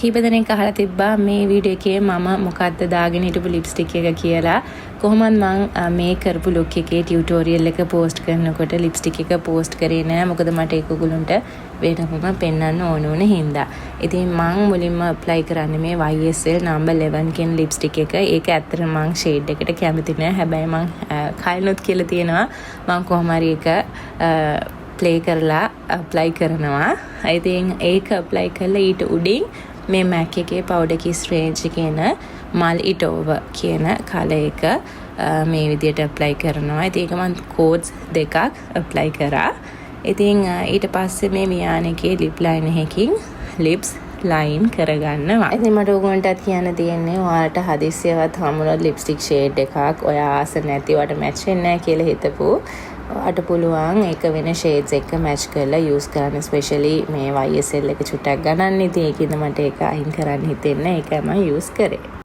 කීප දෙනෙක් අහලා තිබ්බා මේ වීඩියෝ එකේ මම මොකද්ද දාගෙන හිටපු ලිප්ස්ටික් එක කියලා. කොහොමද මම මේ කරපු ලුක් එකේ ටියුටෝරියල් එක පෝස්ට් කරනකොට ලිප්ස්ටික් එක පෝස්ට් කරේ නෑ. මොකද මට ඒක ඔයගොල්ලන්ට වෙනම පෙන්වන්න ඕන වුණ හින්දා. ඉතින් මම මුලින්ම ඇප්ලයි කරන්නේ මේ YSL number 11 කියන ලිප්ස්ටික් එක. ඒක ඇත්තටම මම ෂේඩ් එකට කැමති නෑ. හැබැයි මම කලිනුත් කියලා තියෙනවා මම කොහොම හරි එක ප්ලේ කරලා ඇප්ලයි කරනවා. ඉතින් ඒක ඇප්ලයි කරලා ඊට උඩින් මේ MAC එකේ powder kiss range කියන මල් it over කියන කලර් එක මේ විදියට ඇප්ලයි කරනවා. ඉතින් ඒක මම කෝඩ්ස් දෙකක් ඇප්ලයි කරා. ඉතින් ඊට පස්සේ මේ මියාන එකේ lip liner එකකින් lips line කරගන්නවා. ඉතින් මට ඕගොල්ලන්ටත් කියන්න තියෙන්නේ ඔයාලට හදිස්සියවත් හම්බුනොත් lipstick shade එකක් ඔයා ආස නැති වට match වෙන්නේ නැහැ කියලා හිතපු අට පුළුවන් ඒක වෙන shades එක match කරලා use කරන්න. especially මේ YSL එක චුට්ටක් ගණන් ඉතින් ඒකින්ද මට ඒක අයින් කරන්න හිතෙන්නේ. ඒකයි මම use කරේ.